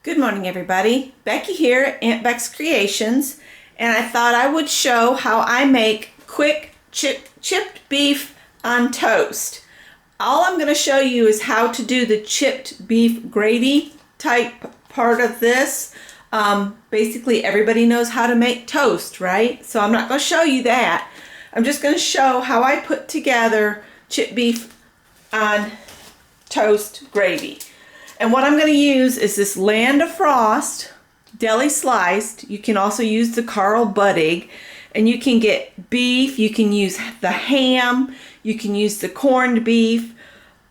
Good morning, everybody. Becky here at Aunt Beck's Creations, and I thought I would show how I make quick chipped beef on toast. All I'm going to show you is how to do the chipped beef gravy type part of this. Basically, everybody knows how to make toast, right? So I'm not going to show you that. I'm just going to show how I put together chipped beef on toast gravy. And what I'm going to use is this Land of Frost deli sliced. You can also use the Carl Buddig, and you can get beef, you can use the ham, you can use the corned beef,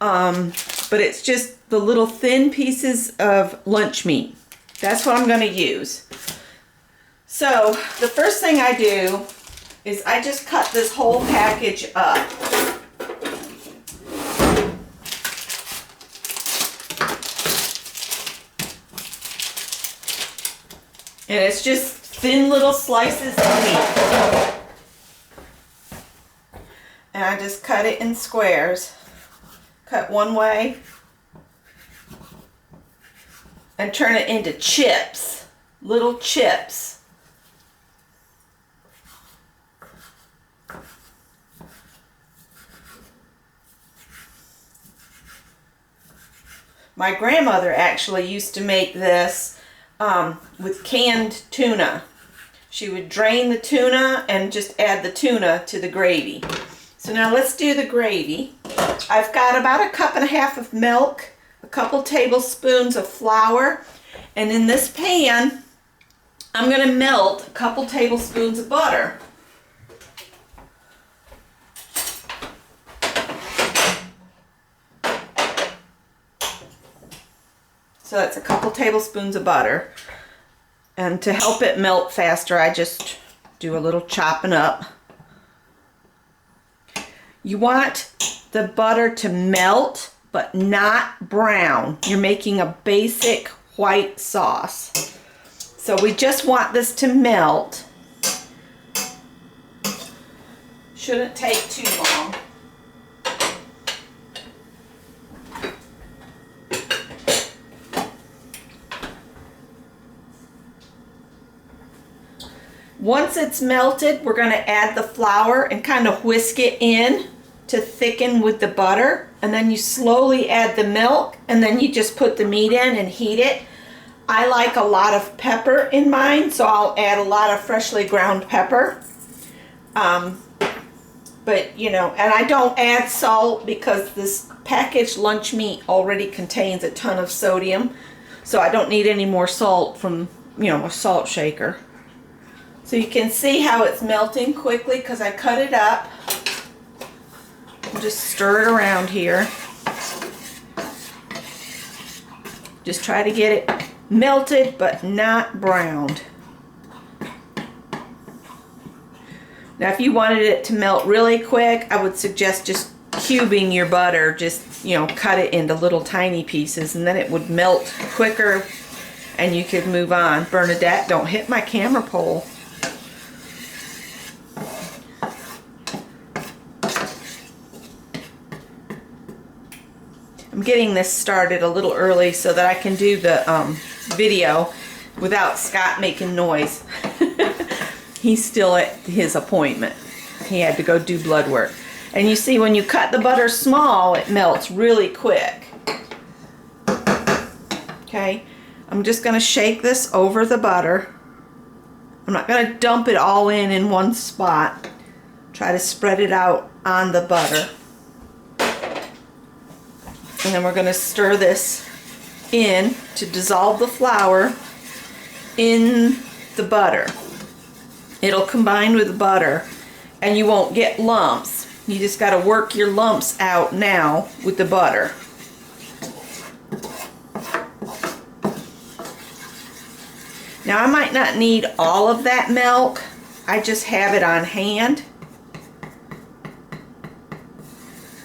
but it's just the little thin pieces of lunch meat. That's what I'm going to use. So the first thing I do is I just cut this whole package up. And it's just thin little slices of meat. And I just cut it in squares. Cut one way. And turn it into chips. Little chips. My grandmother actually used to make this with canned tuna. She would drain the tuna and just add the tuna to the gravy. So now let's do the gravy. I've got about 1.5 cups of milk, a couple tablespoons of flour, and in this pan I'm going to melt a couple tablespoons of butter. So that's a couple tablespoons of butter. And to help it melt faster, I just do a little chopping up. You want the butter to melt, but not brown. You're making a basic white sauce. So we just want this to melt. Shouldn't take too long. Once it's melted, we're going to add the flour and kind of whisk it in to thicken with the butter. And then you slowly add the milk, and then you just put the meat in and heat it. I like a lot of pepper in mine, so I'll add a lot of freshly ground pepper. But, you know, and I don't add salt because this packaged lunch meat already contains a ton of sodium. So I don't need any more salt from, you know, a salt shaker. So you can see how it's melting quickly because I cut it up. Just stir it around here. Just try to get it melted but not browned. Now if you wanted it to melt really quick, I would suggest just cubing your butter. Just, you know, cut it into little tiny pieces and then it would melt quicker and you could move on. Bernadette, don't hit my camera pole. I'm getting this started a little early so that I can do the video without Scott making noise. He's still at his appointment. He had to go do blood work. And you see when you cut the butter small, it melts really quick. Okay, I'm just going to shake this over the butter. I'm not going to dump it all in one spot. Try to spread it out on the butter. And then we're going to stir this in to dissolve the flour in the butter. It'll combine with the butter and you won't get lumps. You just got to work your lumps out now with the butter. Now I might not need all of that milk. I just have it on hand.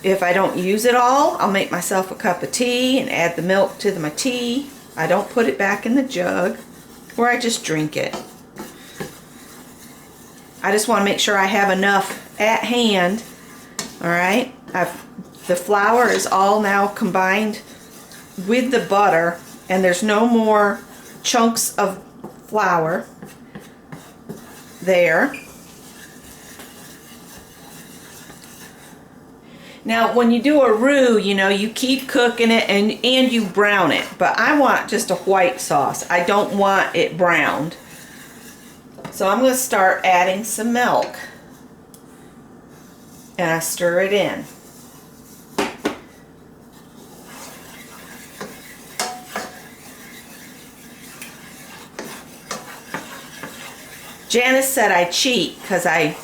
If I don't use it all, I'll make myself a cup of tea and add the milk to my tea. I don't put it back in the jug, or I just drink it. I just want to make sure I have enough at hand. Alright, the flour is all now combined with the butter, and there's no more chunks of flour there. Now when you do a roux, you know, you keep cooking it and you brown it, but I want just a white sauce. I don't want it browned. So I'm going to start adding some milk, and I stir it in. Janice said I cheat because I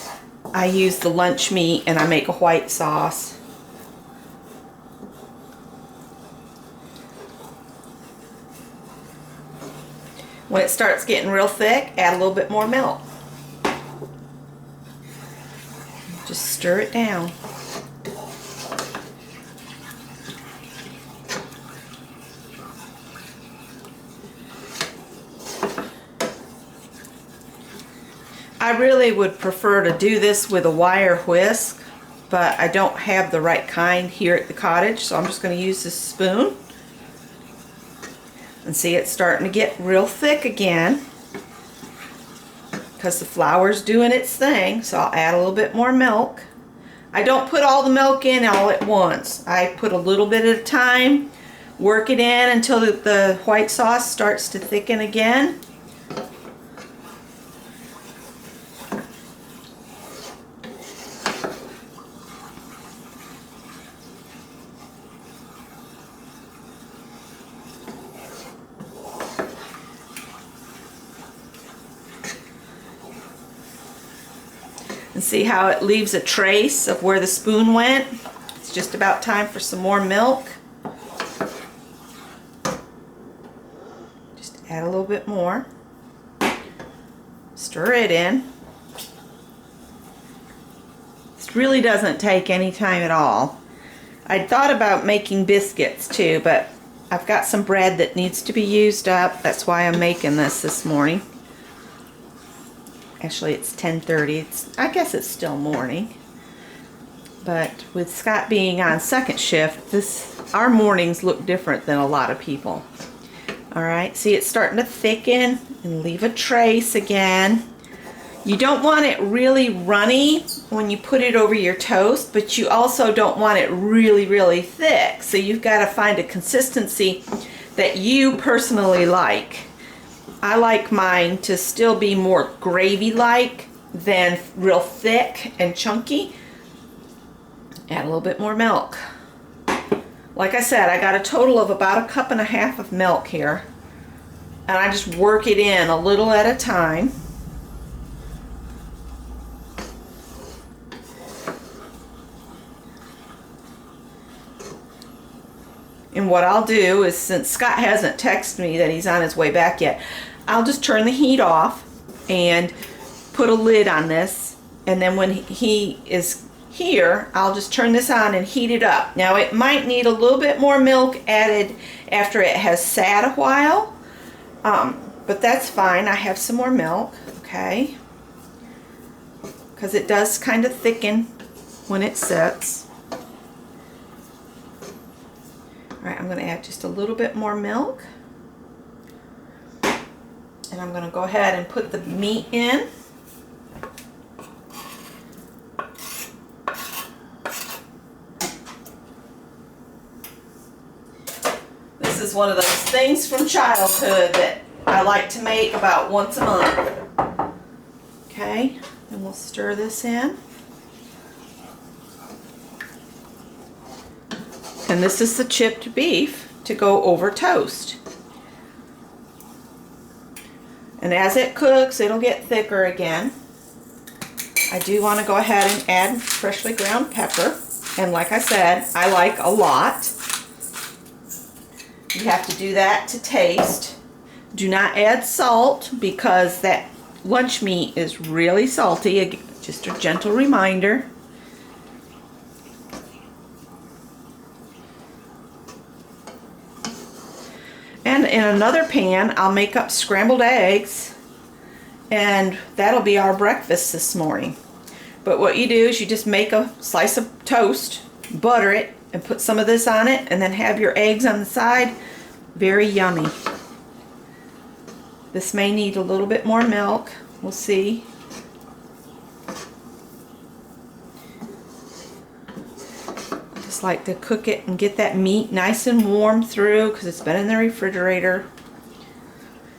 use the lunch meat and I make a white sauce. When it starts getting real thick, add a little bit more milk. Just stir it down. I really would prefer to do this with a wire whisk, but I don't have the right kind here at the cottage, so I'm just going to use this spoon. And see, it's starting to get real thick again because the flour's doing its thing, so I'll add a little bit more milk. I don't put all the milk in all at once. I put a little bit at a time, work it in until the white sauce starts to thicken again. And see how it leaves a trace of where the spoon went? It's just about time for some more milk. Just add a little bit more. Stir it in. This really doesn't take any time at all. I thought about making biscuits too, but I've got some bread that needs to be used up. That's why I'm making this morning. Actually, it's 10:30. I guess it's still morning. But with Scott being on second shift, our mornings look different than a lot of people. Alright, see, it's starting to thicken and leave a trace again. You don't want it really runny when you put it over your toast, but you also don't want it really, really thick. So you've got to find a consistency that you personally like. I like mine to still be more gravy-like than real thick and chunky. Add a little bit more milk. Like I said, I got a total of about 1.5 cups of milk here. And I just work it in a little at a time. And what I'll do is, since Scott hasn't texted me that he's on his way back yet, I'll just turn the heat off and put a lid on this. And then when he is here, I'll just turn this on and heat it up. Now it might need a little bit more milk added after it has sat a while. But that's fine. I have some more milk, okay? Because it does kind of thicken when it sits. Alright, I'm going to add just a little bit more milk. And I'm going to go ahead and put the meat in. This is one of those things from childhood that I like to make about once a month. Okay, and we'll stir this in. And this is the chipped beef to go over toast. And as it cooks, it'll get thicker again. I do want to go ahead and add freshly ground pepper. And like I said, I like a lot. You have to do that to taste. Do not add salt because that lunch meat is really salty. Just a gentle reminder. And in another pan, I'll make up scrambled eggs, and that'll be our breakfast this morning. But what you do is you just make a slice of toast, butter it, and put some of this on it, and then have your eggs on the side. Very yummy. This may need a little bit more milk. We'll see. Just like to cook it and get that meat nice and warm through because it's been in the refrigerator.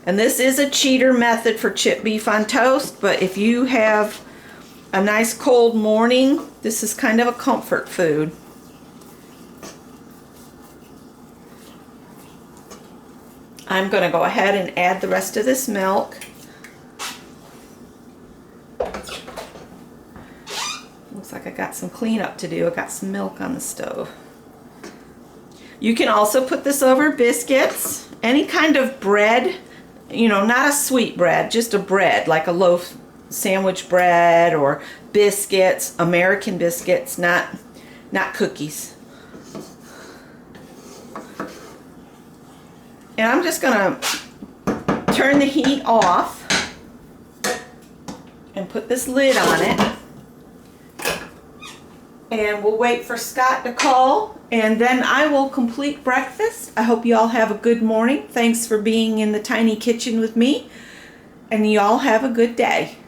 And this is a cheater method for chipped beef on toast, but if you have a nice cold morning, this is kind of a comfort food. I'm going to go ahead and add the rest of this milk. Looks like I got some cleanup to do. I got some milk on the stove. You can also put this over biscuits, any kind of bread, you know, not a sweet bread, just a bread, like a loaf sandwich bread or biscuits, American biscuits, not cookies. And I'm just gonna turn the heat off and put this lid on it. And we'll wait for Scott to call, and then I will complete breakfast. I hope you all have a good morning. Thanks for being in the tiny kitchen with me, and you all have a good day.